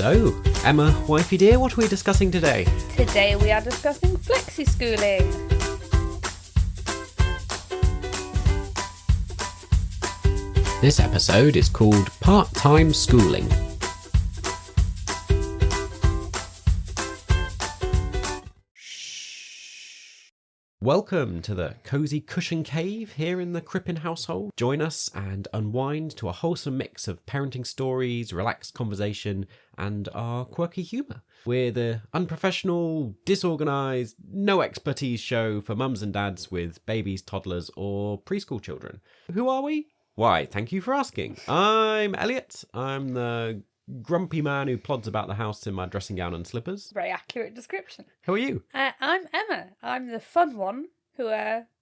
So, Emma, wifey dear, what are we discussing today? Today we are discussing Flexi-Schooling. This episode is called Part-Time Schooling. Welcome to the cosy cushion cave here in the Crippen household. Join us and unwind to a wholesome mix of parenting stories, relaxed conversation, and our quirky humour. We're the unprofessional, disorganised, no expertise show for mums and dads with babies, toddlers, or preschool children. Who are we? Why, thank you for asking. I'm Elliot. I'm the grumpy man who plods about the house in my dressing gown and slippers. Very accurate description. Who are you? I'm Emma. I'm the fun one who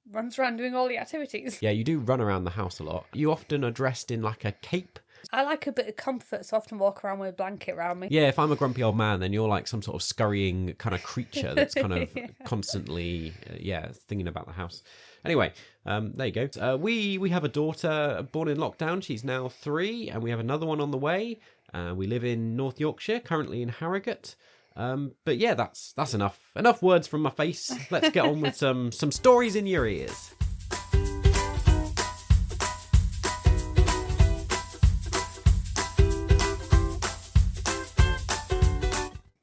runs around doing all the activities. Yeah, you do run around the house a lot. You often are dressed in like a cape. I like a bit of comfort, so I often walk around with a blanket around me. Yeah, if I'm a grumpy old man, then you're like some sort of scurrying kind of creature that's kind of constantly, thinking about the house. Anyway, there you go. We have a daughter born in lockdown. She's now 3, and we have another one on the way. We live in North Yorkshire, currently in Harrogate. But yeah, that's enough. Enough words from my face. Let's get on with some stories in your ears.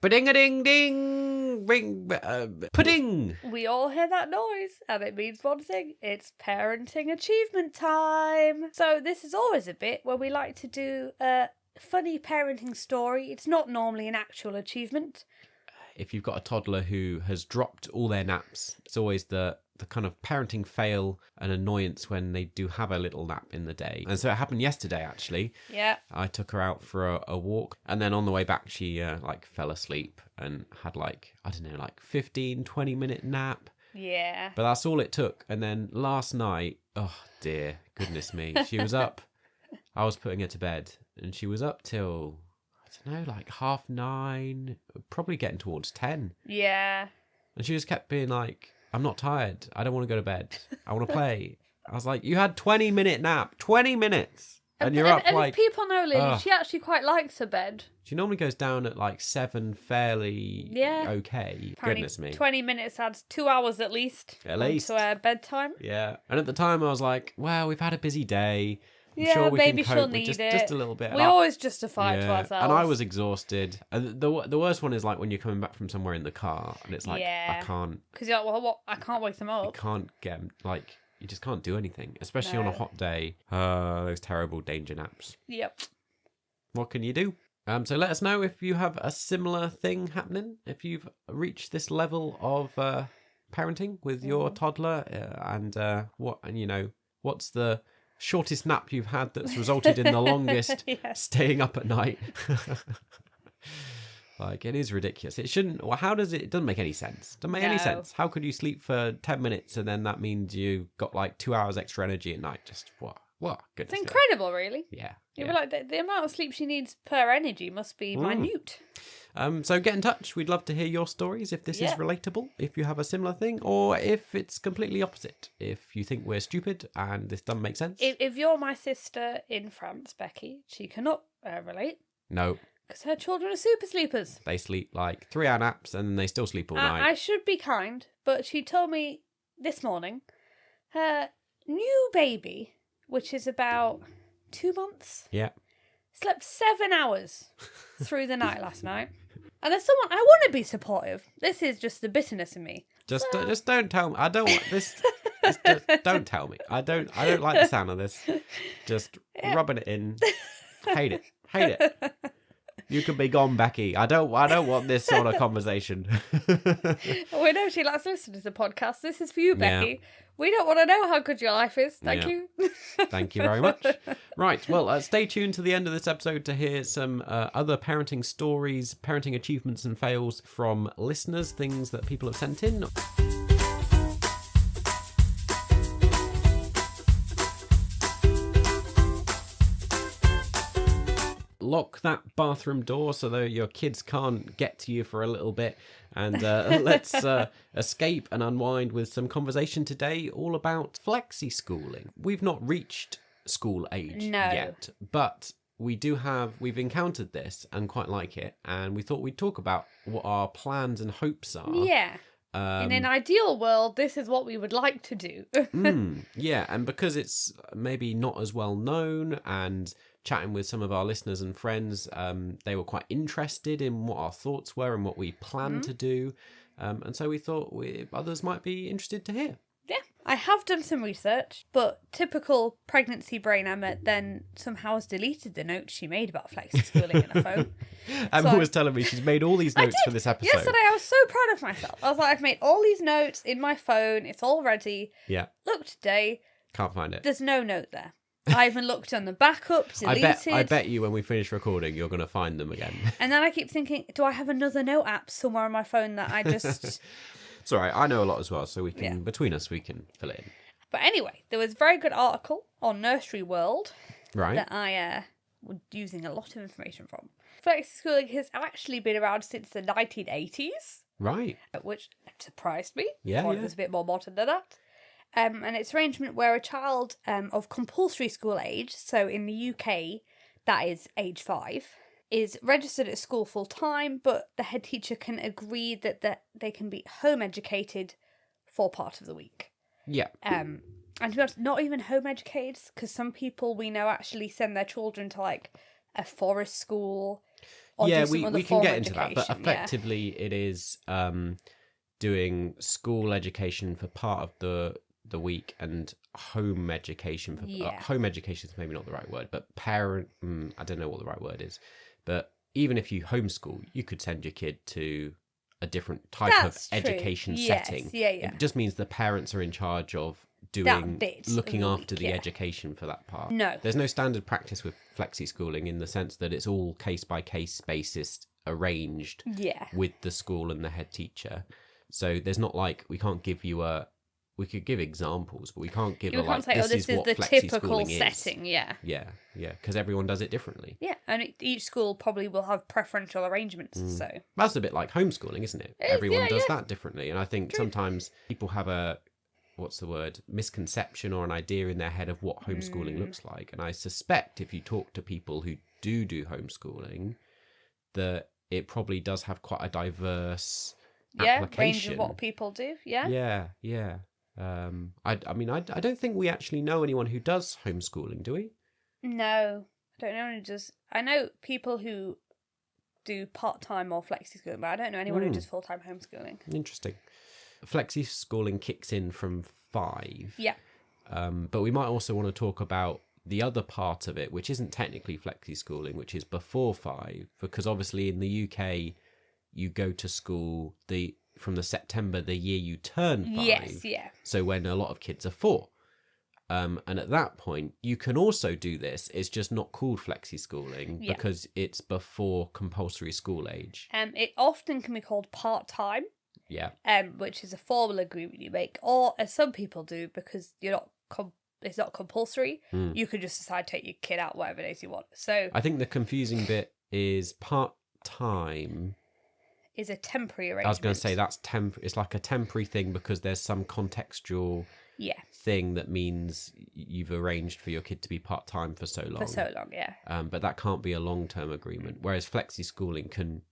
Ba-ding-a-ding-ding! Ring, pudding! We all hear that noise, and it means one thing. It's parenting achievement time. So this is always a bit where we like to do a funny parenting story. It's not normally an actual achievement. If you've got a toddler who has dropped all their naps, it's always the kind of parenting fail and annoyance when they do have a little nap in the day. And so it happened yesterday, actually. Yeah. I took her out for a walk, and then on the way back, she fell asleep and had 15, 20-minute nap. Yeah. But that's all it took. And then last night, oh dear, goodness me, she was up. I was putting her to bed, and she was up till, I don't know, 9:30, probably getting towards 10. Yeah. And she just kept being like, I'm not tired. I don't want to go to bed. I want to play. I was like, you had 20-minute nap. 20 minutes. And you're up and people know Lily, she actually quite likes her bed. She normally goes down at 7 fairly okay. Apparently Goodness me. 20 minutes adds 2 hours at least. At least. To her bedtime. Yeah. And at the time I was like, well, we've had a busy day. I'm yeah, sure we maybe can cope she'll with need it. just a little bit. We always justify it to ourselves. And I was exhausted. And the worst one is when you're coming back from somewhere in the car and it's I can't. Because you're like, well, what? I can't wake them up. You can't get you just can't do anything, especially on a hot day. Those terrible danger naps. Yep. What can you do? So let us know if you have a similar thing happening. If you've reached this level of parenting with your toddler, what's the shortest nap you've had that's resulted in the longest staying up at night. It is ridiculous. It shouldn't. Well, it doesn't make any sense. Doesn't make any sense. How could you sleep for 10 minutes and then that means you've got 2 hours extra energy at night? Just what? Goodness. It's incredible, really. Yeah. You'd be like, the amount of sleep she needs per energy must be minute. So get in touch. We'd love to hear your stories if this is relatable, if you have a similar thing, or if it's completely opposite. If you think we're stupid and this doesn't make sense. If you're my sister in France, Becky, she cannot relate. No. Because her children are super sleepers. They sleep 3-hour naps and then they still sleep all night. I should be kind, but she told me this morning her new baby, which is about 2 months, slept 7 hours through the night last night. And there's someone, I want to be supportive. This is just the bitterness in me. Just don't tell me. I don't want this. Don't tell me. I don't like the sound of this. Just rubbing it in. Hate it. You can be gone, Becky. I don't want this sort of conversation. We know she likes listening to the podcast. This is for you, Becky. Yeah. We don't want to know how good your life is. Thank you. Thank you very much. Right. Well, stay tuned to the end of this episode to hear some other parenting stories, parenting achievements and fails from listeners, things that people have sent in. Lock that bathroom door so that your kids can't get to you for a little bit. And let's escape and unwind with some conversation today all about flexi-schooling. We've not reached school age yet, but we've encountered this and quite like it, and we thought we'd talk about what our plans and hopes are. Yeah. In an ideal world, this is what we would like to do. Yeah, and because it's maybe not as well known, and chatting with some of our listeners and friends, they were quite interested in what our thoughts were and what we plan to do. And so we thought others might be interested to hear. Yeah, I have done some research, but typical pregnancy brain Emma then somehow has deleted the notes she made about flexi-schooling in her phone. Emma was telling me she's made all these notes for this episode. Yesterday I was so proud of myself. I was like, I've made all these notes in my phone. It's all ready. Yeah. Look today. Can't find it. There's no note there. I even looked on the backup, deleted. I bet you when we finish recording, you're going to find them again. And then I keep thinking, do I have another note app somewhere on my phone that I just... It's all right. I know a lot as well, so we can between us we can fill it in. But anyway, there was a very good article on Nursery World that I was using a lot of information from. Flexi-schooling has actually been around since the 1980s. Right. Which surprised me. Yeah, I thought it was a bit more modern than that. And it's arrangement where a child of compulsory school age, so in the UK, that is age 5, is registered at school full time, but the head teacher can agree that they can be home educated for part of the week. Yeah. And to be honest, not even home educated, because some people we know actually send their children to like a forest school. Or yeah, do some we can get into education. that, but effectively it is doing school education for part of the week and home education for home education is maybe not the right word, but I don't know what the right word is. But even if you homeschool, you could send your kid to a different type of education setting. Yeah. It just means the parents are in charge of looking after the education for that part. No. There's no standard practice with flexi-schooling in the sense that it's all case-by-case basis arranged with the school and the head teacher. So there's not like, we can't give you we could give examples, but we can't give this is the typical setting, Yeah, because everyone does it differently. Yeah, and each school probably will have preferential arrangements, so... That's a bit like homeschooling, isn't it? Everyone does that differently, and I think sometimes people have a, misconception or an idea in their head of what homeschooling looks like, and I suspect if you talk to people who do homeschooling, that it probably does have quite a diverse application. Range of what people do, Yeah. I mean, I don't think we actually know anyone who does homeschooling, do we? No, I don't know anyone who does. I know people who do part-time or flexi-schooling, but I don't know anyone who does full-time homeschooling. Interesting. Flexi-schooling kicks in from 5. Yeah. But we might also want to talk about the other part of it, which isn't technically flexi-schooling, which is before 5, because obviously in the UK, you go to school from the September the year you turn 5. Yes, yeah. So when a lot of kids are 4. And at that point, you can also do this. It's just not called flexi-schooling because it's before compulsory school age. It often can be called part-time. Yeah. Which is a formal agreement you make, or as some people do, because it's not compulsory. You can just decide to take your kid out whatever days you want. So I think the confusing bit is part-time is a temporary arrangement. I was going to say that's it's like a temporary thing because there's some contextual thing that means you've arranged for your kid to be part-time for so long. But that can't be a long-term agreement. Whereas flexi-schooling can,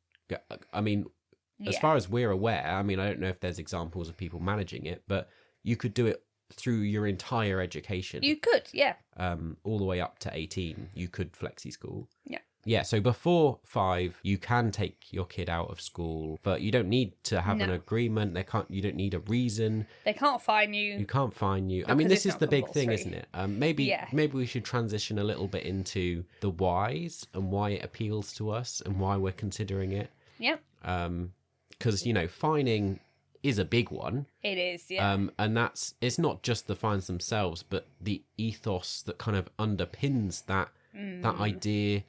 as far as we're aware, I don't know if there's examples of people managing it, but you could do it through your entire education. You could, all the way up to 18, you could flexi-school. Yeah. Yeah, so before 5, you can take your kid out of school, but you don't need to have an agreement. You don't need a reason. They can't fine you. You can't fine you. This is the big thing, isn't it? Maybe we should transition a little bit into the whys and why it appeals to us and why we're considering it. Yeah. Because, fining is a big one. It is, yeah. And it's not just the fines themselves, but the ethos that kind of underpins that idea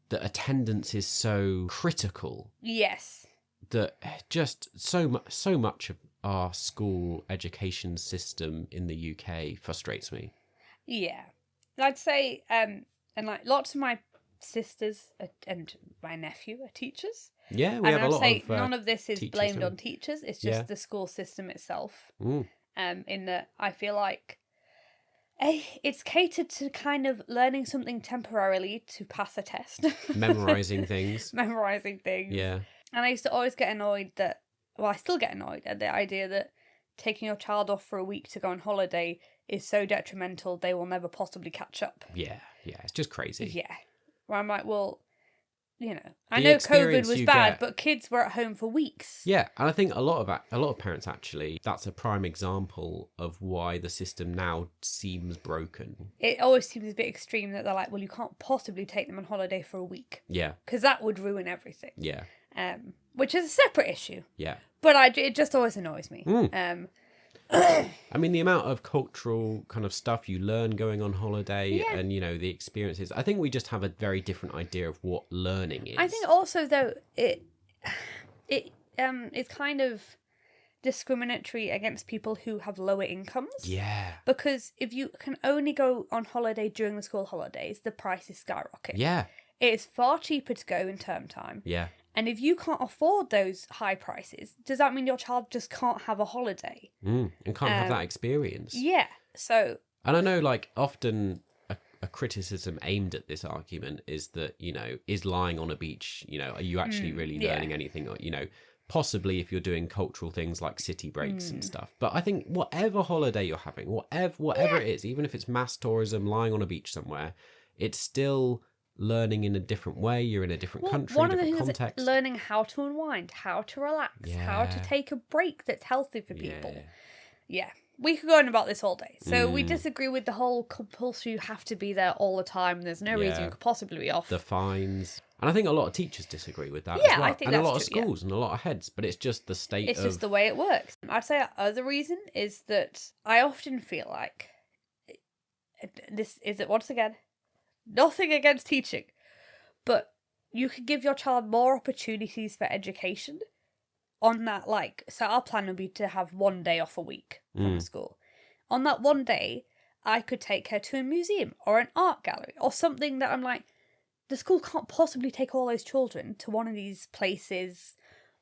that attendance is so critical. Yes. That just so much of our school education system in the UK frustrates me. Yeah. I'd say, and like lots of my sisters and my nephew are teachers. Yeah, we have a lot of none of this is blamed on teachers. It's just the school system itself. In that I feel like It's catered to kind of learning something temporarily to pass a test. Memorising things. Memorising things. Yeah. And I used to always get annoyed that, well, I still get annoyed at the idea that taking your child off for a week to go on holiday is so detrimental they will never possibly catch up. Yeah, it's just crazy. Yeah. Where I'm like, well, I know COVID was bad, but kids were at home for weeks. Yeah, and I think a lot of parents actually, that's a prime example of why the system now seems broken. It always seems a bit extreme that they're like, well, you can't possibly take them on holiday for a week. Yeah. Because that would ruin everything. Yeah. Which is a separate issue. Yeah. But it just always annoys me. I mean, the amount of cultural kind of stuff you learn going on holiday and, the experiences. I think we just have a very different idea of what learning is. I think also, though, it is kind of discriminatory against people who have lower incomes. Yeah. Because if you can only go on holiday during the school holidays, the prices skyrocket. Yeah. It is far cheaper to go in term time. Yeah. And if you can't afford those high prices, does that mean your child just can't have a holiday? And can't have that experience. Yeah. So. And I know, like, often a criticism aimed at this argument is that, is lying on a beach, are you actually really learning anything? Or, possibly if you're doing cultural things like city breaks and stuff. But I think whatever holiday you're having, whatever it is, even if it's mass tourism, lying on a beach somewhere, it's still learning in a different way. You're in a different country, one different of the things context. Is learning how to unwind, how to relax, how to take a break that's healthy for people. Yeah. We could go on about this all day. So we disagree with the whole compulsory, you have to be there all the time. There's no reason you could possibly be off. The fines. And I think a lot of teachers disagree with that as well. I think and that's a lot of true, schools and a lot of heads. But it's just the state It's just the way it works. I'd say our other reason is that I often feel like this is it once again, nothing against teaching, but you could give your child more opportunities for education on that, so our plan would be to have one day off a week from school. On that one day, I could take her to a museum or an art gallery or something that I'm like, the school can't possibly take all those children to one of these places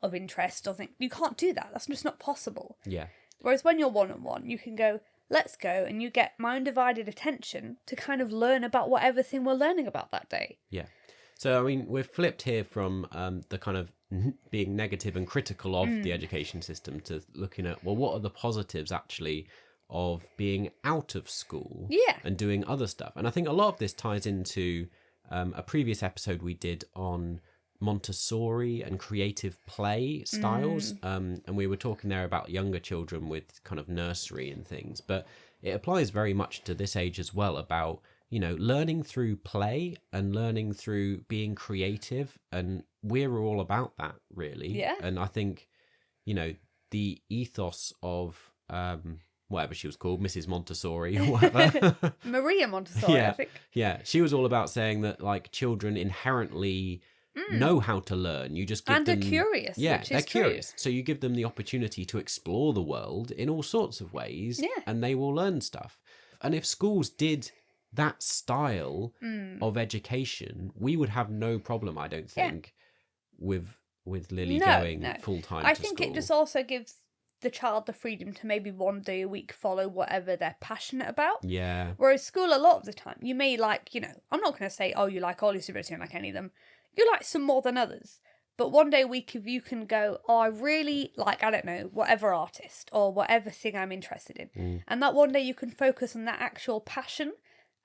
of interest or thing. You can't do that. That's just not possible. Yeah. Whereas when you're one-on-one, you can go, let's go, and you get my undivided attention to kind of learn about whatever thing we're learning about that day. Yeah. So, I mean, we've flipped here from the kind of being negative and critical of the education system to looking at, well, what are the positives actually of being out of school and doing other stuff? And I think a lot of this ties into a previous episode we did on Montessori and creative play styles. And we were talking there about younger children with kind of nursery and things. But it applies very much to this age as well about, learning through play and learning through being creative. And we're all about that, really. Yeah. And I think, the ethos of whatever she was called, Mrs. Montessori or whatever. Maria Montessori, I think. Yeah, she was all about saying that, children inherently know how to learn. You just give them... And are curious, Yeah, which they're is true. curious. So you give them the opportunity to explore the world in all sorts of ways, and they will learn stuff. And if schools did that style of education, we would have no problem, I don't think, with Lily going full-time to I think school. it just also gives the child the freedom to maybe one day a week follow whatever they're passionate about. Yeah. Whereas school, a lot of the time, you may I'm not going to say, oh, you like all your subjects, you don't like any of them. You like some more than others. But one day a week, if you can go, oh, I really like, I don't know, whatever artist or whatever thing I'm interested in. And that one day you can focus on that actual passion.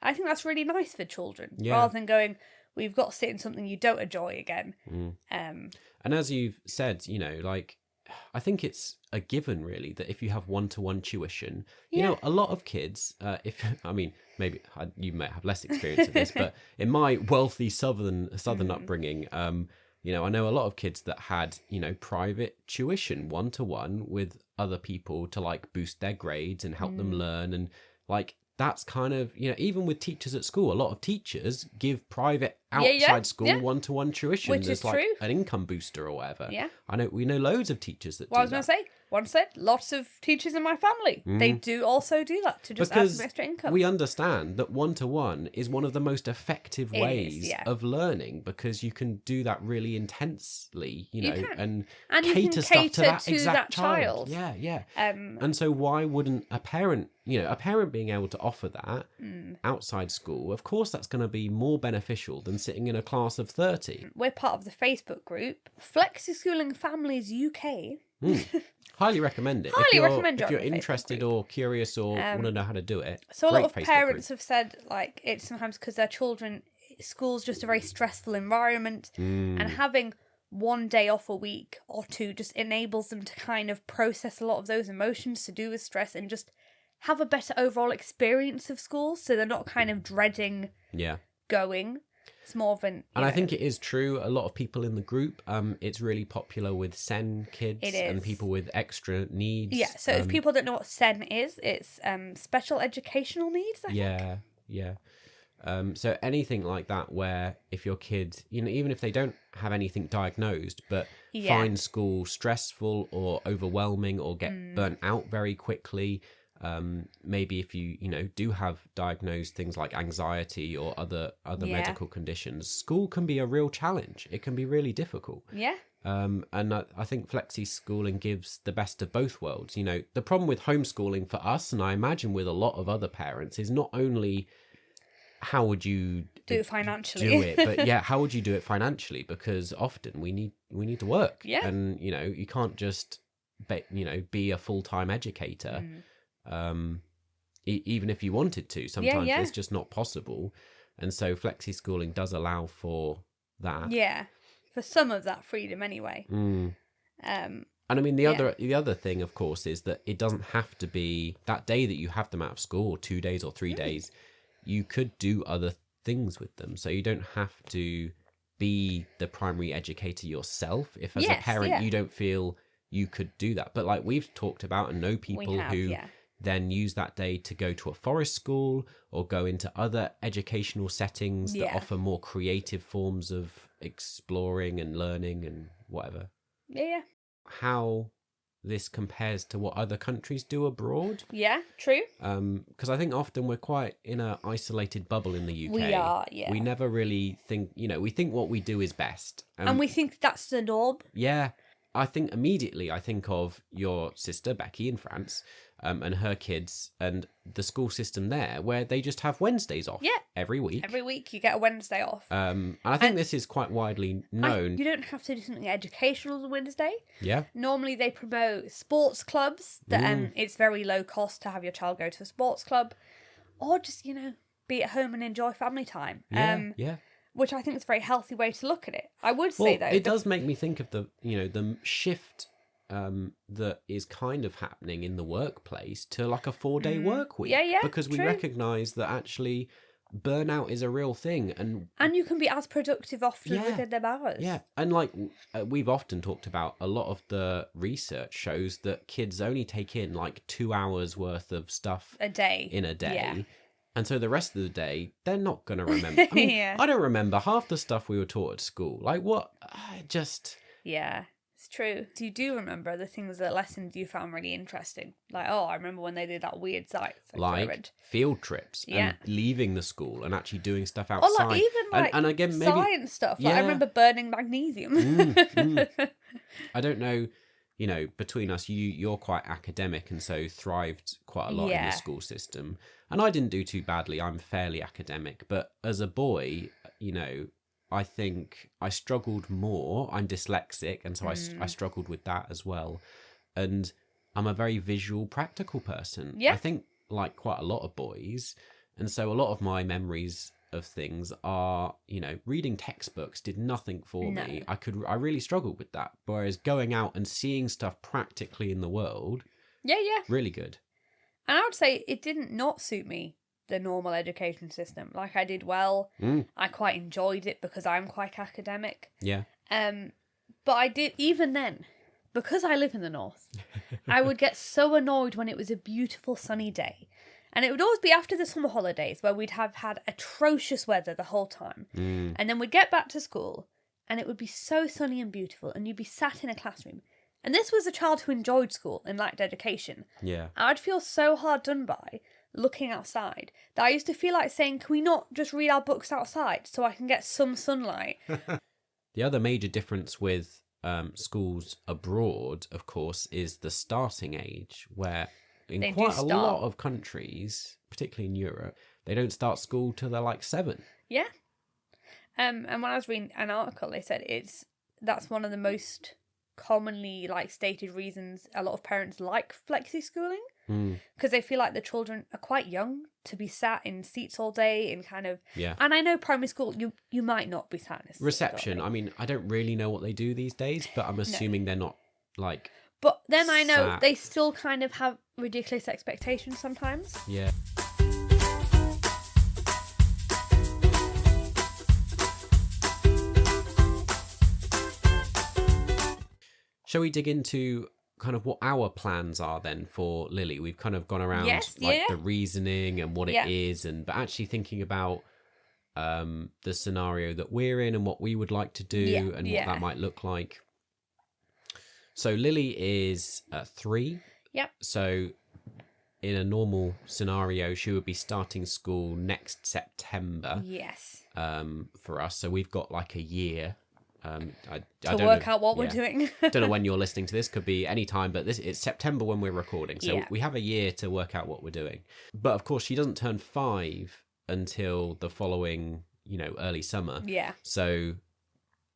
I think that's really nice for children. Rather than going, we've got to sit in something you don't enjoy again. And as you've said, I think it's a given, really, that if you have one-to-one tuition, a lot of kids, maybe you might have less experience of this, but in my wealthy southern upbringing, I know a lot of kids that had, private tuition, one-to-one with other people to boost their grades and help them learn. And that's kind of, even with teachers at school, a lot of teachers give private outside school one-to-one tuition. Which is true. An income booster or whatever. Yeah. We know loads of teachers that do that. I was going to say, once said, lots of teachers in my family, they do also do that to just add some extra income. We understand that one-to-one is one of the most effective ways of learning, because you can do that really intensely, and cater stuff to that exact child. Yeah. And so why wouldn't a parent being able to offer that outside school, of course that's going to be more beneficial than sitting in a class of 30. We're part of the Facebook group, Flexi-Schooling Families UK. Highly recommend it. If you're interested or curious or want to know how to do it. So a lot of parents have said, like, it's sometimes because their school's just a very stressful environment, and having one day off a week or two just enables them to kind of process a lot of those emotions to do with stress and just have a better overall experience of school, so they're not kind of dreading going. It's more of an... And I think it is true. A lot of people in the group, it's really popular with SEN kids and people with extra needs. Yeah, so if people don't know what SEN is, it's special educational needs, I think. Yeah. So anything like that where if your kid, even if they don't have anything diagnosed, but find school stressful or overwhelming or get burnt out very quickly... maybe if you do have diagnosed things like anxiety or other medical conditions, school can be a real challenge. It can be really difficult. And I think Flexi-Schooling gives the best of both worlds. The problem with homeschooling for us, and I imagine with a lot of other parents, is not only how would you do it financially, but how would you do it financially, because often we need to work, and you can't just be a full-time educator. Even if you wanted to, sometimes it's just not possible, and so Flexi-Schooling does allow for that. For some of that freedom anyway. And I mean the other thing, of course, is that it doesn't have to be that day that you have them out of school, or 2 days or 3 days. You could do other things with them, so you don't have to be the primary educator yourself if as a parent you don't feel you could do that. But like we've talked about and know people who then use that day to go to a forest school or go into other educational settings that offer more creative forms of exploring and learning and whatever. How this compares to what other countries do abroad. True. Because I think often we're quite in an isolated bubble in the UK. We are, We never really think, we think what we do is best. And we think that's the norm. I think immediately I think of your sister Becky in France, and her kids and the school system there, where they just have Wednesdays off every week. Every week you get a Wednesday off. And I think this is quite widely known. You don't have to do something educational on Wednesday. Yeah. Normally they promote sports clubs that it's very low cost to have your child go to a sports club, or just be at home and enjoy family time. Which I think is a very healthy way to look at it. I would say though, it does make me think of the the shift that is kind of happening in the workplace to like a 4-day work week. Because we recognise that actually burnout is a real thing, and you can be as productive often within them hours. And like we've often talked about, a lot of the research shows that kids only take in like 2 hours worth of stuff in a day. And so the rest of the day, they're not going to remember. I mean, I don't remember half the stuff we were taught at school. Like what? Yeah, it's true. Do you do remember the lessons you found really interesting? Like, I remember when they did that weird science. Like field trips and leaving the school and actually doing stuff outside. Or like even and again, maybe science stuff. Like I remember burning magnesium. I don't know. Between us, you're quite academic and so thrived quite a lot in the school system. And I didn't do too badly. I'm fairly academic. But as a boy, I think I struggled more. I'm dyslexic, and so I struggled with that as well. And I'm a very visual, practical person. I think like quite a lot of boys. And so a lot of my memories of things are, reading textbooks did nothing for me. I really struggled with that. Whereas going out and seeing stuff practically in the world, really good. And I would say it didn't not suit me, the normal education system. Like I did well. I quite enjoyed it because I'm quite academic. But I did, even then, because I live in the north, I would get so annoyed when it was a beautiful sunny day. And it would always be after the summer holidays where we'd have had atrocious weather the whole time. And then we'd get back to school and it would be so sunny and beautiful, and you'd be sat in a classroom And this was a child who enjoyed school and liked education. Yeah. I'd feel so hard done by looking outside that I used to feel like saying, can we not just read our books outside so I can get some sunlight? The other major difference with schools abroad, of course, is the starting age, where in quite a lot of countries, particularly in Europe, they don't start school till they're like 7. Yeah. And when I was reading an article, they said that's one of the most commonly stated reasons a lot of parents like flexi-schooling, because they feel like the children are quite young to be sat in seats all day and kind of and I know primary school you might not be sat in a seat reception. I mean, I don't really know what they do these days, but I'm assuming they're not but then I know they still kind of have ridiculous expectations sometimes. Yeah. Shall we dig into kind of what our plans are then for Lily? We've kind of gone around the reasoning and what it is, but actually thinking about the scenario that we're in and what we would like to do and what that might look like. So Lily is 3. Yep. So in a normal scenario, she would be starting school next September. Yes. For us. So we've got a year. I to work out what we're doing. Don't know when you're listening to this, could be any time, but it's September when we're recording, so we have a year to work out what we're doing. But of course she doesn't turn 5 until the following early summer, so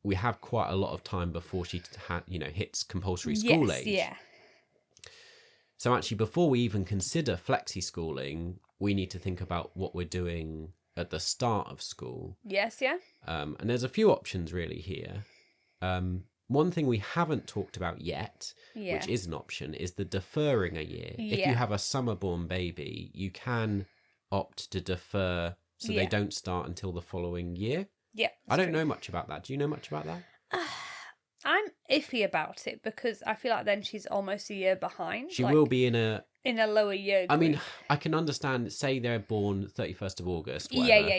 we have quite a lot of time before she hits compulsory school age. So actually, before we even consider flexi-schooling, we need to think about what we're doing at the start of school. And there's a few options really here. One thing we haven't talked about yet, which is an option, is the deferring a year. If you have a summer-born baby, you can opt to defer so they don't start until the following year. I don't know much about that. Do you know much about that? I'm iffy about it because I feel like then she's almost a year behind. She will be in a lower year group. I mean, I can understand, say they're born 31st of August, whatever.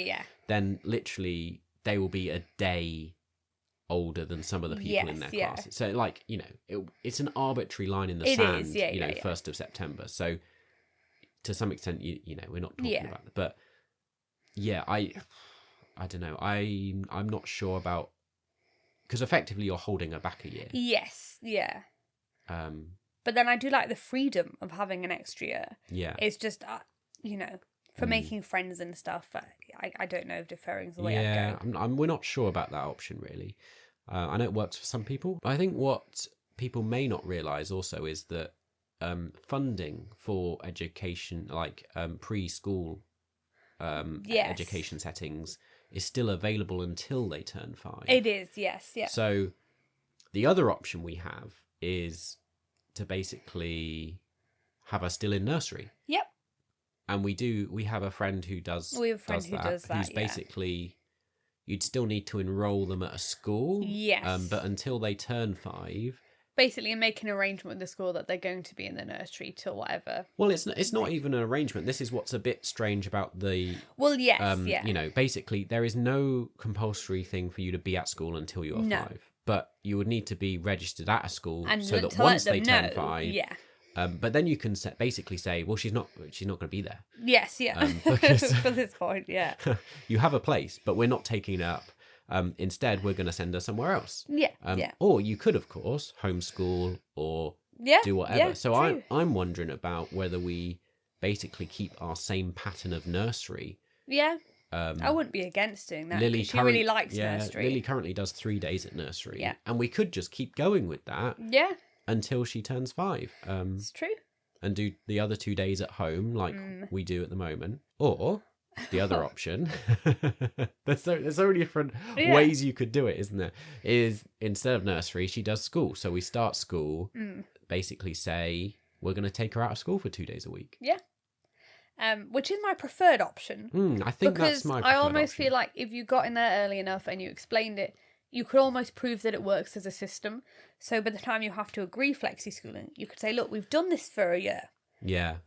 Then literally they will be a day older than some of the people in their classes. So it's an arbitrary line in the sand, 1st of September. So to some extent, we're not talking about that. But I don't know. I'm not sure about, because effectively you're holding her back a year. But then I do like the freedom of having an extra year. It's just, for making friends and stuff, I don't know if deferring's the way I'd go. We're not sure about that option, really. I know it works for some people. But I think what people may not realise also is that funding for education, preschool education settings, is still available until they turn 5. It is, yes. So the other option we have is to basically have her still in nursery. And we have a friend who does that. Who's basically, you'd still need to enroll them at a school. But until they turn 5, basically make an arrangement with the school that they're going to be in the nursery till whatever. Well, it's not even an arrangement. This is what's a bit strange about the... Well, yes, basically there is no compulsory thing for you to be at school until you are 5. But you would need to be registered at a school so that once they turn 5... but then you can basically say, well, she's not going to be there. Because for this point, you have a place, but we're not taking it up. Instead, we're going to send her somewhere else. Or you could, of course, homeschool or do whatever. So I'm wondering about whether we basically keep our same pattern of nursery. I wouldn't be against doing that. She really likes nursery. Lily currently does 3 days at nursery. And we could just keep going with that. Until she turns 5. It's true. And do the other 2 days at home like we do at the moment. Or... the other option, there's so many different ways you could do it, isn't there? Is instead of nursery, she does school. So we start school, basically say, we're going to take her out of school for 2 days a week. Which is my preferred option. I think that's my preferred I almost option. feel like if you got in there early enough and you explained it, you could almost prove that it works as a system. So by the time you have to agree flexi-schooling, you could say, look, we've done this for a year.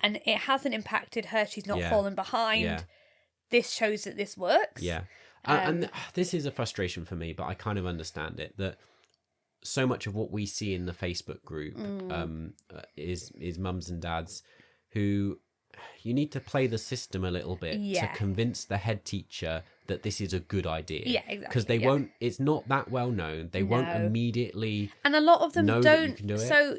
And it hasn't impacted her. She's not fallen behind. This shows that this works. And this is a frustration for me, but I kind of understand it, that so much of what we see in the Facebook group is mums and dads who you need to play the system a little bit to convince the head teacher that this is a good idea. Yeah, exactly. Because they won't, it's not that well known. They won't immediately and a lot of them know don't, that you can do it. So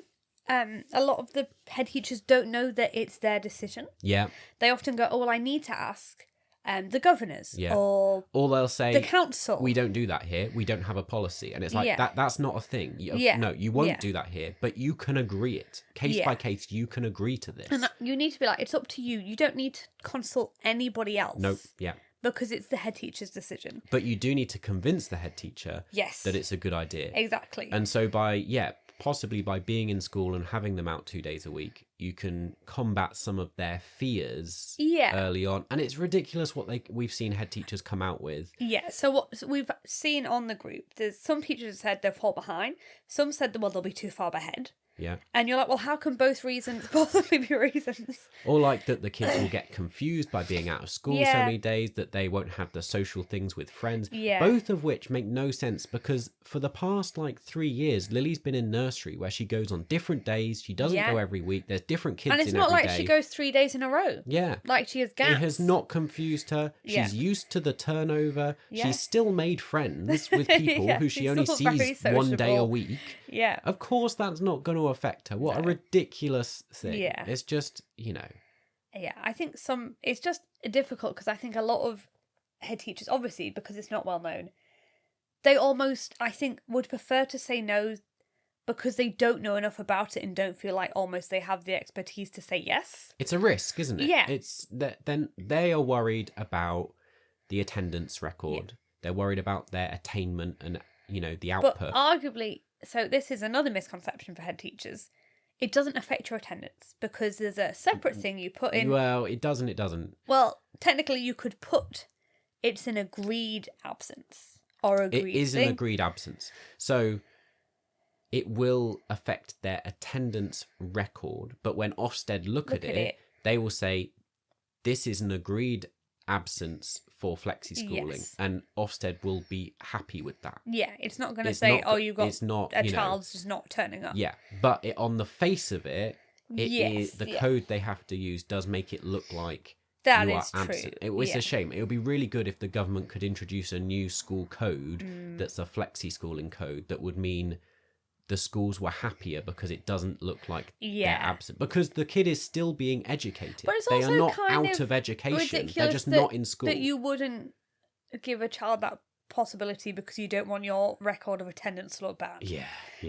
a lot of the head teachers don't know that it's their decision. Yeah. They often go, oh, well, I need to ask the governors or they'll say, the council. We don't do that here. We don't have a policy. And it's like, that's not a thing. No, you won't do that here, but you can agree it. Case by case, you can agree to this. And you need to be like, it's up to you. You don't need to consult anybody else. Nope, yeah. Because it's the head teacher's decision. But you do need to convince the head teacher that it's a good idea. Exactly. And so possibly by being in school and having them out 2 days a week, you can combat some of their fears early on. And it's ridiculous what we've seen head teachers come out with. Yeah, so what we've seen on the group, there's some teachers said they'll fall behind. Some said, well, they'll be too far ahead. Yeah. And you're like, well, how can both reasons possibly be reasons? Or like that the kids will get confused by being out of school so many days, that they won't have the social things with friends. Yeah. Both of which make no sense, because for the past 3 years, Lily's been in nursery where she goes on different days. She doesn't go every week. There's different kids in every day. And it's not like she goes 3 days in a row. Yeah. Like she has gaps. It has not confused her. She's used to the turnover. She's still made friends with people who she only sees 1 day a week. Yeah. Of course that's not going to affect her. What a ridiculous thing. Yeah. It's just, Yeah, I think it's just difficult because I think a lot of head teachers, obviously, because it's not well known, they almost, I think, would prefer to say no because they don't know enough about it and don't feel like almost they have the expertise to say yes. It's a risk, isn't it? Yeah. It's that then they are worried about the attendance record. They're worried about their attainment and, the output. But arguably, so this is another misconception for head teachers. It doesn't affect your attendance because there's a separate thing you put in. Well, it doesn't. Well, technically you could put it's an agreed absence or agreed It is thing. an agreed absence. So it will affect their attendance record. But when Ofsted look at it, they will say, this is an agreed absence for Flexi-Schooling. Yes. And Ofsted will be happy with that. Yeah, it's not going to say, you've got a you know, child's just not turning up. Yeah, but on the face of it, Yes, the code they have to use does make it look like that you is are absent. true. It's a shame. It would be really good if the government could introduce a new school code that's a Flexi-Schooling code that would mean the schools were happier because it doesn't look like they're absent. Because the kid is still being educated. But it's they also are not kind out of education. ridiculous They're just not in school. That you wouldn't give a child that possibility because you don't want your record of attendance to look bad. Yeah.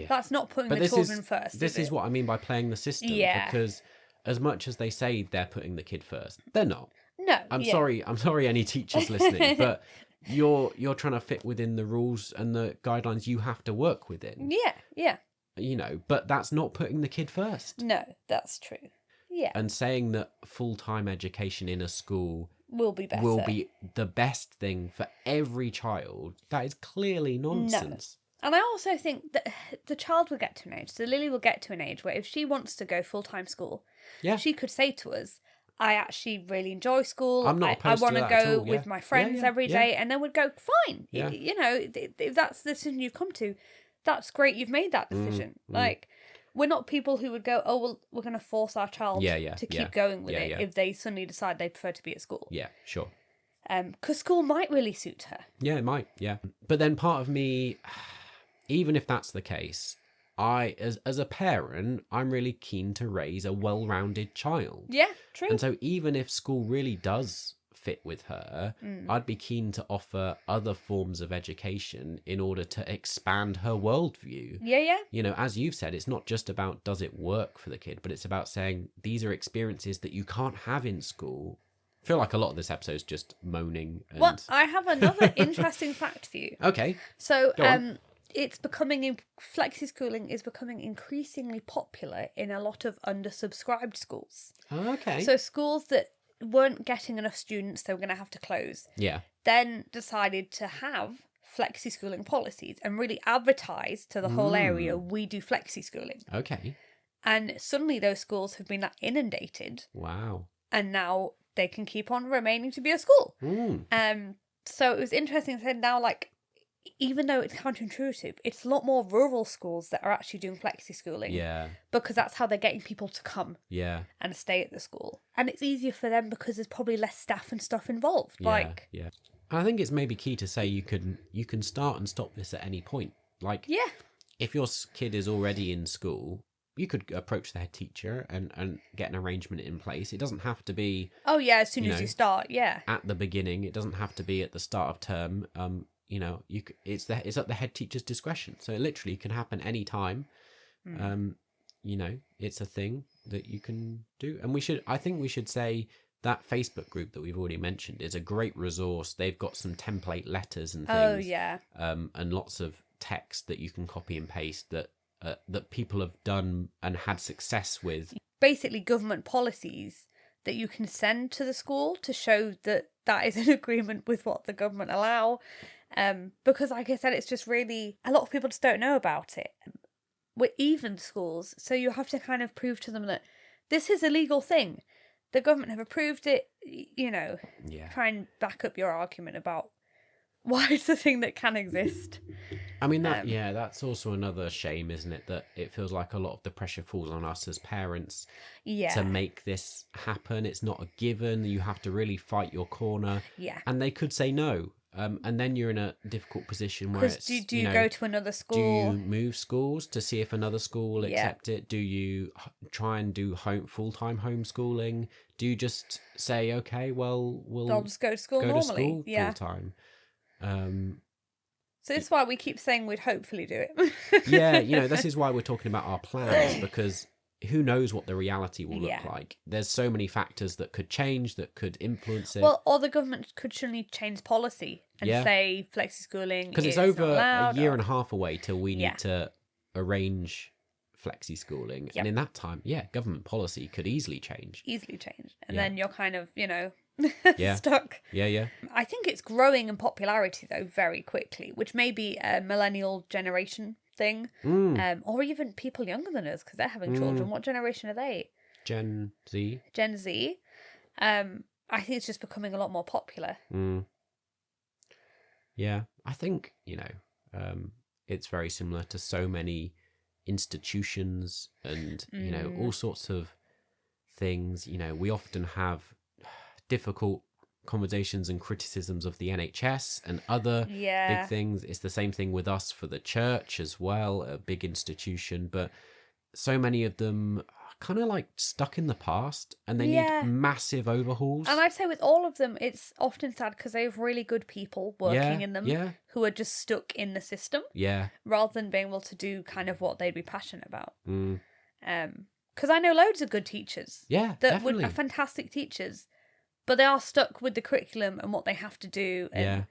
That's not putting the children first. This is what I mean by playing the system. Yeah. Because as much as they say they're putting the kid first, they're not. No. I'm sorry any teachers listening, but you're trying to fit within the rules and the guidelines you have to work within. Yeah. But that's not putting the kid first. No, that's true. Yeah. And saying that full-time education in a school will be better. Will be the best thing for every child. That is clearly nonsense. No. And I also think that the child will get to an age, so Lily will get to an age where if she wants to go full-time school, she could say to us, I actually really enjoy school. I'm not opposed I want to to that go at all. with my friends every day. And then we'd go, fine. Yeah. If that's the decision you've come to, that's great. You've made that decision. Like, we're not people who would go, oh, well, we're going to force our child to keep going with it if they suddenly decide they prefer to be at school. Yeah, sure. Because school might really suit her. Yeah, it might, yeah. But then part of me, even if that's the case, as a parent, I'm really keen to raise a well-rounded child. Yeah, true. And so even if school really does fit with her, I'd be keen to offer other forms of education in order to expand her worldview. Yeah. As you've said, it's not just about does it work for the kid, but it's about saying these are experiences that you can't have in school. I feel like a lot of this episode is just moaning. Well, I have another interesting fact for you. Okay. So, Flexi-Schooling is becoming increasingly popular in a lot of undersubscribed schools. Okay. So schools that weren't getting enough students, they were going to have to close. Yeah. Then decided to have Flexi-Schooling policies and really advertise to the whole area, we do Flexi-Schooling. Okay. And suddenly those schools have been inundated. Wow. And now they can keep on remaining to be a school. So it was interesting to say now, even though it's counterintuitive, it's a lot more rural schools that are actually doing flexi-schooling. Yeah. Because that's how they're getting people to come Yeah. and stay at the school. And it's easier for them because there's probably less staff and stuff involved. Yeah. Yeah. And I think it's maybe key to say you can start and stop this at any point. Like, yeah, if your kid is already in school, you could approach the head teacher and get an arrangement in place. It doesn't have to be... Oh, yeah, as soon as you start, yeah. At the beginning. It doesn't have to be at the start of term. You know, it's at the head teacher's discretion. So it literally can happen any time. You know, it's a thing that you can do. And I think we should say that Facebook group that we've already mentioned is a great resource. They've got some template letters and things. Oh, yeah. And lots of text that you can copy and paste that people have done and had success with. Basically, government policies that you can send to the school to show that that is in agreement with what the government allow. Because, like I said, it's just really... A lot of people just don't know about it. With even schools, so you have to kind of prove to them that this is a legal thing. The government have approved it, you know. Yeah. Try and back up your argument about why it's a thing that can exist. I mean, that's also another shame, isn't it? That it feels like a lot of the pressure falls on us as parents to make this happen. It's not a given. You have to really fight your corner. Yeah. And they could say no. And then you're in a difficult position where it's... Do you go to another school? Do you move schools to see if another school will accept it? Do you try and do full-time homeschooling? Do you just say, okay, well, I'll just go to school normally. To school full-time? So this is why we keep saying we'd hopefully do it. Yeah, you know, this is why we're talking about our plans, because who knows what the reality will look like. There's so many factors that could change, that could influence it. Well, or the government could suddenly change policy and say flexi-schooling because it's over a year and a half away till we need to arrange flexi-schooling. And in that time, government policy could easily change. And then you're kind of, you know... Yeah. stuck. Yeah. I think it's growing in popularity though very quickly, which may be a millennial generation thing, or even people younger than us because they're having children. What generation are they? Gen Z. I think it's just becoming a lot more popular. Yeah, I think, you know, it's very similar to so many institutions and you know, all sorts of things. You know, we often have difficult conversations and criticisms of the NHS and other big things. It's the same thing with us for the church as well, a big institution, but so many of them are kind of like stuck in the past and they need massive overhauls. And I'd say with all of them, it's often sad because they have really good people working in them who are just stuck in the system rather than being able to do kind of what they'd be passionate about. Because I know loads of good teachers that are fantastic teachers, but they are stuck with the curriculum and what they have to do. And...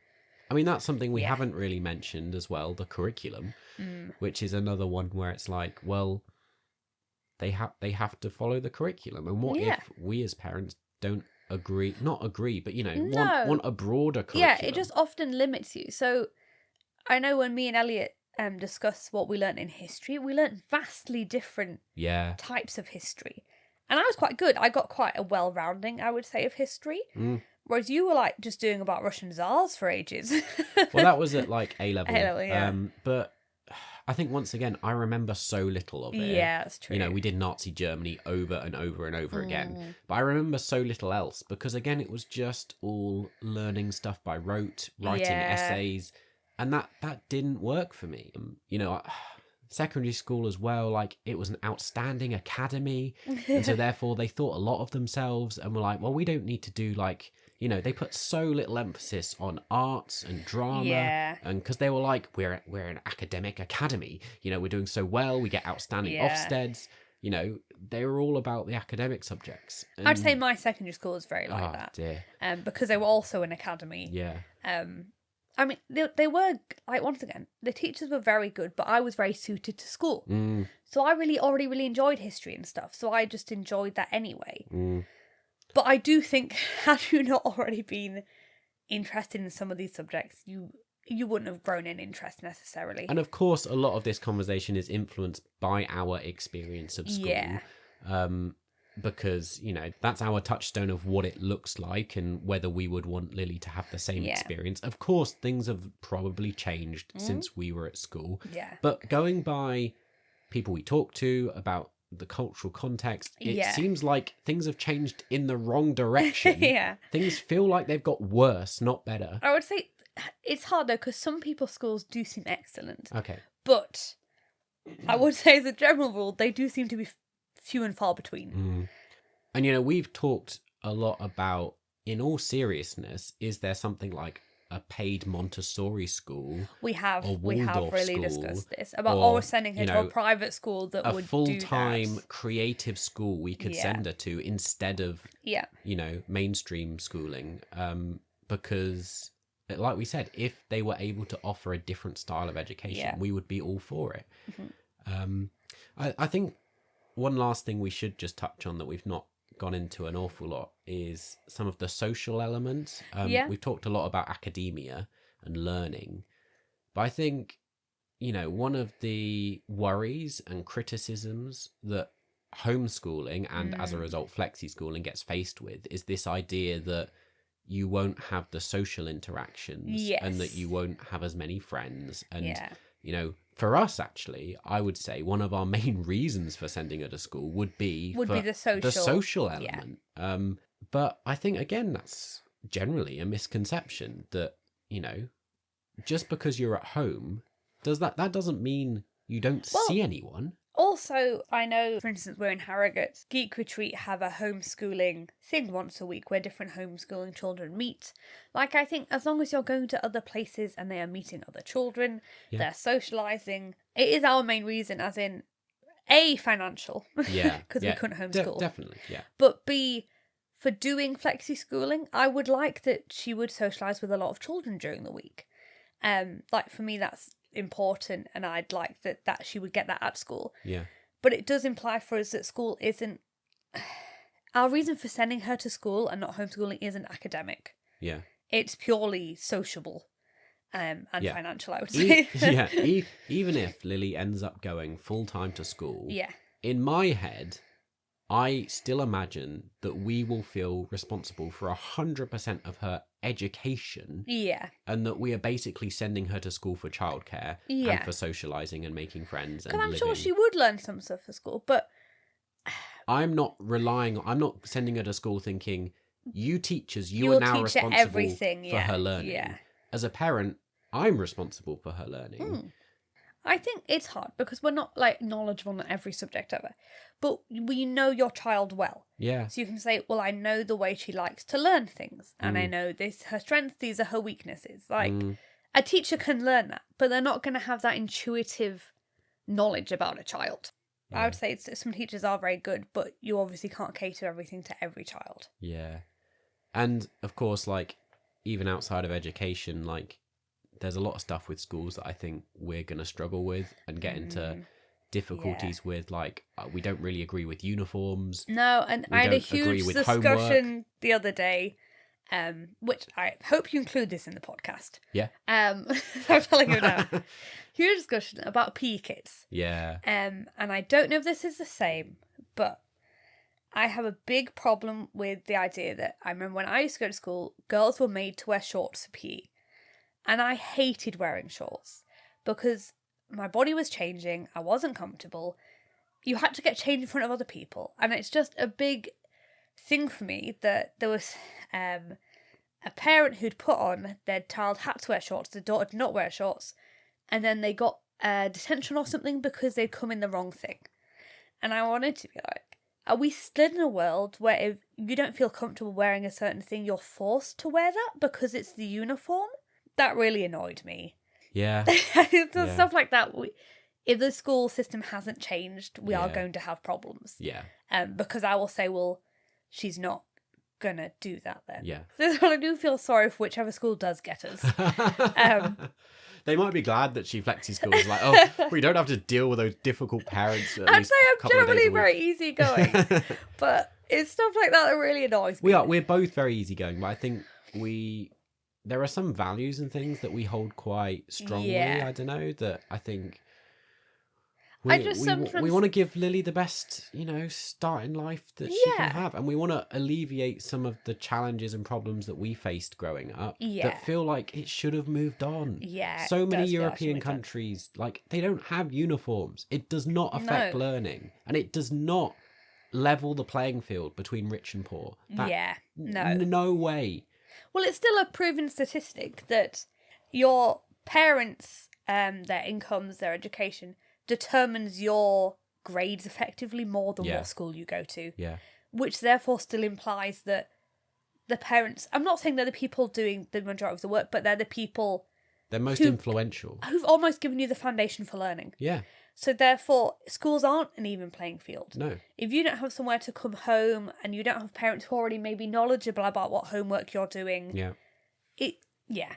I mean, that's something we haven't really mentioned as well, the curriculum, which is another one where it's like, well, they have to follow the curriculum. And what if we as parents don't not agree, but, you know, want a broader curriculum? Yeah, it just often limits you. So I know when me and Elliot discuss what we learnt in history, we learnt vastly different types of history. And I was quite good. I got quite a well-rounding, I would say, of history. Whereas you were like just doing about Russian Tsars for ages. Well, that was at like A-level. A-level, but I think once again, I remember so little of it. Yeah, that's true. You know, we did Nazi Germany over and over and over again. But I remember so little else because, again, it was just all learning stuff by rote, writing essays. And that didn't work for me. You know, secondary school as well, like it was an outstanding academy. And so therefore they thought a lot of themselves and were like, well, we don't need to do like, you know, they put so little emphasis on arts and drama. And because they were like, we're an academic academy, you know, we're doing so well, we get outstanding Ofsteds. You know, they were all about the academic subjects. And... I'd say my secondary school was very like that. Dear. Because they were also an academy. I mean, they were, like, once again, the teachers were very good, but I was very suited to school. So I already really enjoyed history and stuff, so I just enjoyed that anyway. But I do think, had you not already been interested in some of these subjects, you wouldn't have grown in interest necessarily. And of course, a lot of this conversation is influenced by our experience of school. because, you know, that's our touchstone of what it looks like and whether we would want Lily to have the same experience. Of course, things have probably changed since we were at school. Yeah. But going by people we talk to about the cultural context, it seems like things have changed in the wrong direction. Things feel like they've got worse, not better. I would say it's hard though, because some people's schools do seem excellent. Okay. But I would say as a general rule, they do seem to be few and far between. And, you know, we've talked a lot about, in all seriousness, is there something like a paid Montessori school? We have really school, discussed this about or sending her to a private school that would do that. A full-time creative school we could send her to instead of, you know, mainstream schooling. Because, like we said, if they were able to offer a different style of education, we would be all for it. I think one last thing we should just touch on that we've not gone into an awful lot is some of the social elements. We've talked a lot about academia and learning, but I think, you know, one of the worries and criticisms that homeschooling and as a result Flexi-Schooling gets faced with is this idea that you won't have the social interactions and that you won't have as many friends. And, you know, for us, actually, I would say one of our main reasons for sending her to school would be the social element. But I think, again, that's generally a misconception that, you know, just because you're at home, that doesn't mean you don't see anyone. Also, I know, for instance, we're in Harrogate. Geek Retreat have a homeschooling thing once a week where different homeschooling children meet. Like, I think as long as you're going to other places and they are meeting other children, they're socialising, it is our main reason, as in, A, financial. Because we couldn't homeschool. Definitely, But B, for doing Flexi-Schooling, I would like that she would socialise with a lot of children during the week. Like, for me, that's important, and I'd like that she would get that at school. But it does imply for us that school isn't our reason for sending her to school and not homeschooling isn't academic. It's purely sociable and financial, I would say. Even if Lily ends up going full-time to school, in my head I still imagine that we will feel responsible for 100% of her education. And that we are basically sending her to school for childcare and for socialising and making friends. Because I'm sure she would learn some stuff for school, but I'm not sending her to school thinking, you teachers, you are now responsible for her learning. As a parent, I'm responsible for her learning. I think it's hard because we're not like knowledgeable on every subject ever, but we know your child well. So you can say, well, I know the way she likes to learn things, and I know this her strengths, these are her weaknesses. Like a teacher can learn that, but they're not going to have that intuitive knowledge about a child. I would say some teachers are very good, but you obviously can't cater everything to every child. And of course, like, even outside of education, like, there's a lot of stuff with schools that I think we're going to struggle with and get into difficulties with. Like, we don't really agree with uniforms. No, and I had a huge discussion the other day, which I hope you include this in the podcast. I'm telling you now. Huge discussion about PE kits. And I don't know if this is the same, but I have a big problem with the idea that I remember when I used to go to school, girls were made to wear shorts for PE. And I hated wearing shorts because my body was changing. I wasn't comfortable. You had to get changed in front of other people. And it's just a big thing for me that there was a parent who'd put on their child had to wear shorts. The daughter did not wear shorts. And then they got detention or something because they'd come in the wrong thing. And I wanted to be like, are we still in a world where if you don't feel comfortable wearing a certain thing, you're forced to wear that because it's the uniform? That really annoyed me. Stuff like that. If the school system hasn't changed, we are going to have problems. Because I will say, well, she's not going to do that then. So I do feel sorry for whichever school does get us. They might be glad that she Flexi-Schools like, oh, we don't have to deal with those difficult parents. I'd say I'm generally very easygoing. But it's stuff like that that really annoys me. We're both very easygoing, but I think there are some values and things that we hold quite strongly. I don't know, that I think We want to give Lily the best, start in life that she can have. And we want to alleviate some of the challenges and problems that we faced growing up that feel like it should have moved on. Yeah. So many European countries, they don't have uniforms. It does not affect learning. And it does not level the playing field between rich and poor. No way. Well, it's still a proven statistic that your parents, their incomes, their education determines your grades effectively more than what school you go to. Yeah. Which therefore still implies that the parents, I'm not saying they're the people doing the majority of the work, but they're the people... They're most influential. Who've almost given you the foundation for learning. Yeah. So therefore, schools aren't an even playing field. No. If you don't have somewhere to come home and you don't have parents who are already maybe knowledgeable about what homework you're doing... Yeah.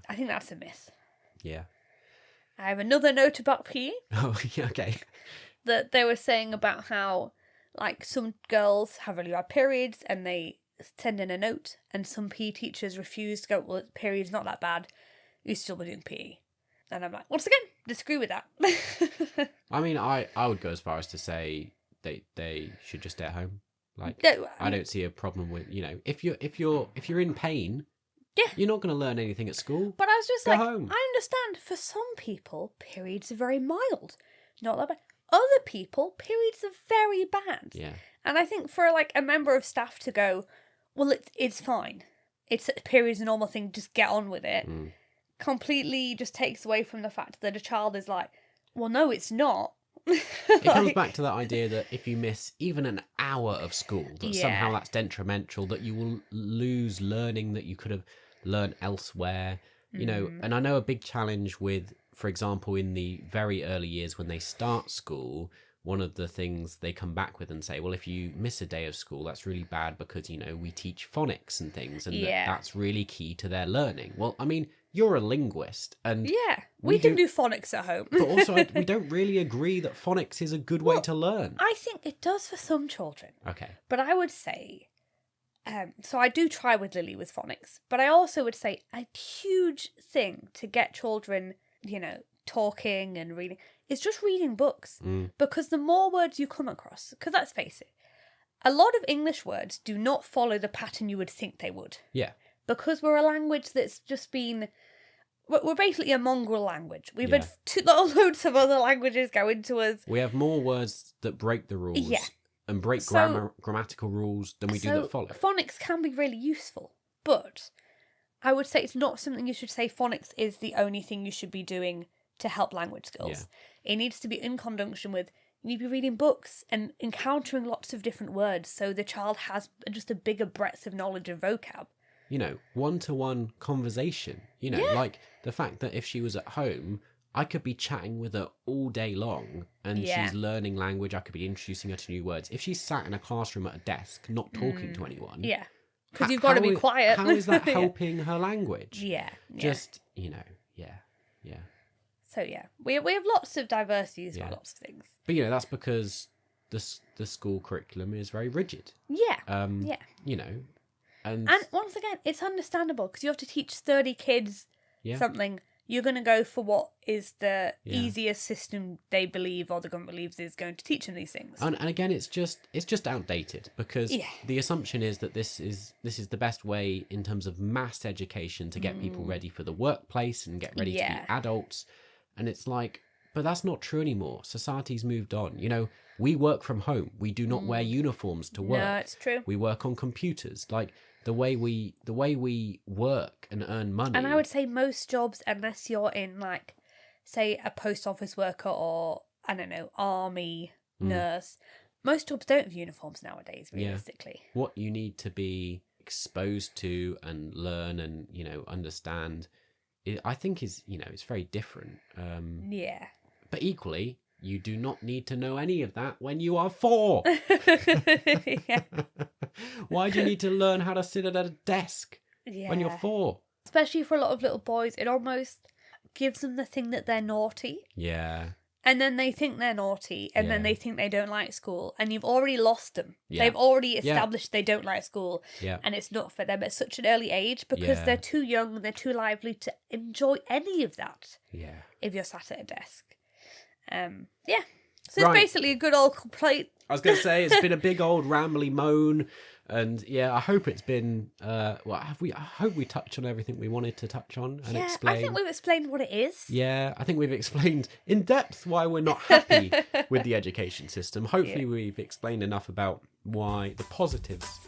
I think that's a myth. Yeah. I have another note about PE. Oh, yeah, okay. That they were saying about how, some girls have really bad periods and they send in a note, and some PE teachers refuse to go, well, period's not that bad, you still be doing PE. And I'm like, once again, disagree with that. I mean, I would go as far as to say they should just stay at home. I don't see a problem with, if you're in pain... Yeah. You're not going to learn anything at school. But I was just Go home. I understand for some people, periods are very mild. Not that bad. Other people, periods are very bad. Yeah. And I think for a member of staff to go, well, it's fine. It's periods a normal thing, just get on with it. Completely just takes away from the fact that a child is like, well, no, it's not. It comes back to that idea that if you miss even an hour of school, that somehow that's detrimental, that you will lose learning that you could have learned elsewhere, and I know a big challenge with, for example, in the very early years when they start school, one of the things they come back with and say, well, if you miss a day of school, that's really bad because, we teach phonics and things, and that's really key to their learning. Well, I mean, you're a linguist, and we can do phonics at home. But also, we don't really agree that phonics is a good way to learn. I think it does for some children. Okay. But I would say, so I do try with Lily with phonics, but I also would say a huge thing to get children, talking and reading is just reading books. Because the more words you come across, because let's face it, a lot of English words do not follow the pattern you would think they would. Yeah. Because we're a language that's just been... We're basically a mongrel language. We've had loads of other languages go into us. We have more words that break the rules and break grammatical rules than we do that follow. Phonics can be really useful, but I would say it's not something you should say phonics is the only thing you should be doing to help language skills. It needs to be in conjunction with, you need to be reading books and encountering lots of different words so the child has just a bigger breadth of knowledge of vocab. One-to-one conversation, like the fact that if she was at home, I could be chatting with her all day long and she's learning language. I could be introducing her to new words. If she's sat in a classroom at a desk, not talking to anyone. Yeah. Because you've got to be quiet. How is that helping her language? Yeah. Just, yeah. So, we have lots of diversities about lots of things. But, that's because the school curriculum is very rigid. Yeah. And once again, it's understandable because you have to teach 30 kids something. You're going to go for what is the easiest system they believe or the government believes is going to teach them these things. And again, it's just outdated because the assumption is that this is the best way in terms of mass education to get people ready for the workplace and get ready to be adults. And it's like, but that's not true anymore. Society's moved on. We work from home. We do not wear uniforms to work. No, it's true. We work on computers. The way we work and earn money. And I would say most jobs, unless you're in say a post office worker or I don't know, army nurse, most jobs don't have uniforms nowadays. Realistically, what you need to be exposed to and learn and understand, I think is it's very different. But equally, you do not need to know any of that when you are 4. Why do you need to learn how to sit at a desk when you're 4? Especially for a lot of little boys, it almost gives them the thing that they're naughty. Yeah. And then they think they're naughty, and then they think they don't like school, and you've already lost them. They've already established they don't like school, and it's not for them at such an early age because they're too young and they're too lively to enjoy any of that. Yeah. If you're sat at a desk. So it's basically a good old complaint. I was going to say, it's been a big old rambly moan. And yeah, I hope it's been, I hope we touched on everything we wanted to touch on and explain. I think we've explained what it is. Yeah, I think we've explained in depth why we're not happy with the education system. Hopefully we've explained enough about why the positives.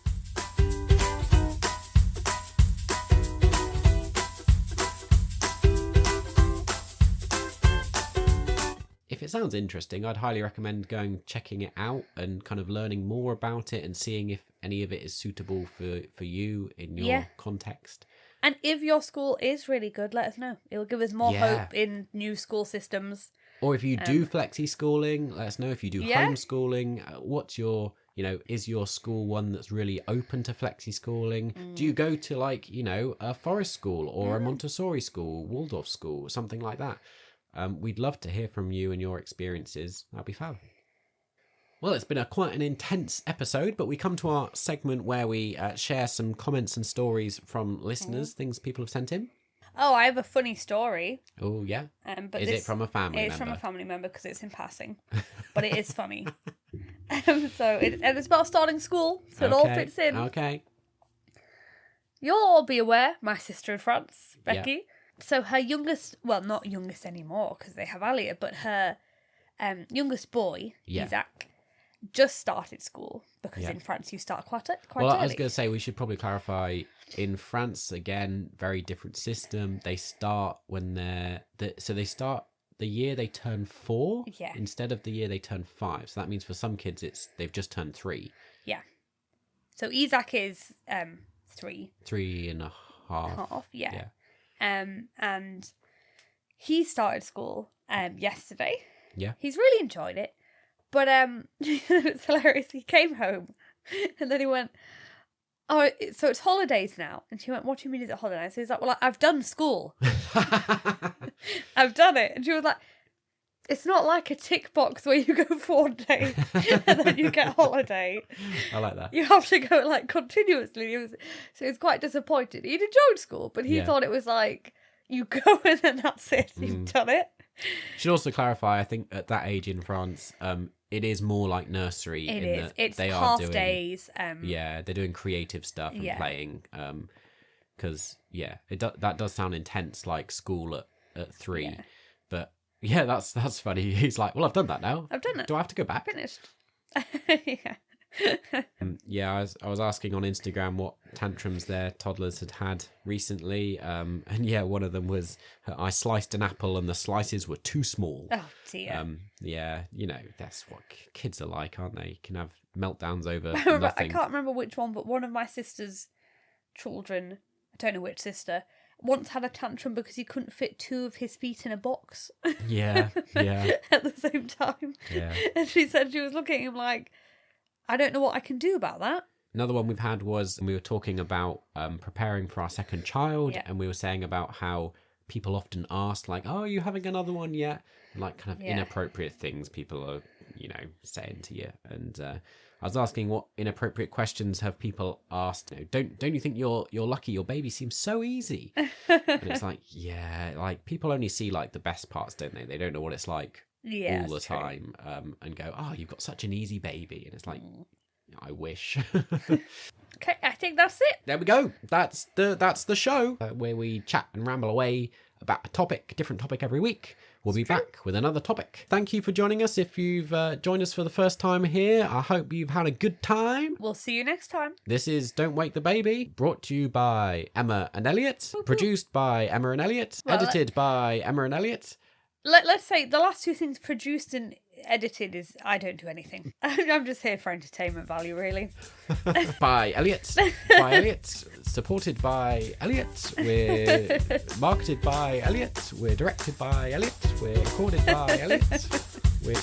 If it sounds interesting, I'd highly recommend checking it out and kind of learning more about it and seeing if any of it is suitable for you in your context. And if your school is really good, let us know. It'll give us more hope in new school systems. Or if you do Flexi-Schooling, let us know. If you do homeschooling, what's your, is your school one that's really open to Flexi-Schooling? Do you go to a forest school or a Montessori school, Waldorf school, something like that? We'd love to hear from you and your experiences. That'd be fab. Well, it's been quite an intense episode, but we come to our segment where we share some comments and stories from listeners, things people have sent in. Oh, I have a funny story. Oh, yeah? But is it from a family member? It's from a family member because it's in passing, but it is funny. It's about starting school, so it all fits in. Okay. You'll all be aware, my sister in France, Becky, so her youngest, well, not youngest anymore because they have Elliot, but her youngest boy, Isaac, just started school because in France you start quite early. I was going to say we should probably clarify, in France, again, very different system. They start when they start the year they turn 4 instead of the year they turn 5. So that means for some kids they've just turned 3. Yeah. So Isaac is 3. 3.5. Yeah. And he started school yesterday. Yeah. He's really enjoyed it. But it's hilarious. He came home and then he went, "Oh, so it's holidays now." And she went, "What do you mean is it holidays?" So he's like, "Well, I've done school." "I've done it." And she was like, "It's not like a tick box where you go 4 days and then you get holiday." I like that. You have to go continuously. So he was quite disappointed. He'd enjoyed school, but he thought it was you go and then that's it. You've done it. Should also clarify, I think at that age in France, it is more like nursery. It is. It's they half are doing, days. They're doing creative stuff and playing. Because that does sound intense, like school at 3. Yeah. But yeah, that's funny. He's like, "Well, I've done that now. I've done it. Do I have to go back?" Finished. I was asking on Instagram what tantrums their toddlers had recently, and one of them was, "I sliced an apple and the slices were too small." Oh dear. That's what kids are like, aren't they? You can have meltdowns over nothing. I can't remember which one, but one of my sister's children, I don't know which sister, once had a tantrum because he couldn't fit 2 of his feet in a box. Yeah. At the same time. Yeah. And she said she was looking at him like, "I don't know what I can do about that." Another one we've had was, we were talking about preparing for our second child, and we were saying about how people often ask, like, "Oh, are you having another one yet?" And kind of inappropriate things people are, saying to you. And I was asking what inappropriate questions have people asked. Don't you think you're lucky? Your baby seems so easy. And it's people only see the best parts, don't they? They don't know what it's like all the time, and go, "Oh, you've got such an easy baby," and it's like, I wish. Okay, I think that's it. There we go. That's the show where we chat and ramble away about a different topic every week. We'll be back with another topic. Thank you for joining us. If you've joined us for the first time here, I hope you've had a good time. We'll see you next time. This is Don't Wake the Baby, brought to you by Emma and Elliot, produced by Emma and Elliot, edited by Emma and Elliot. Let's say the last 2 things produced and edited is I don't do anything. I'm just here for entertainment value, really. By Elliot. Supported by Elliot. We're marketed by Elliot. We're directed by Elliot. We're recorded by Elliot. We're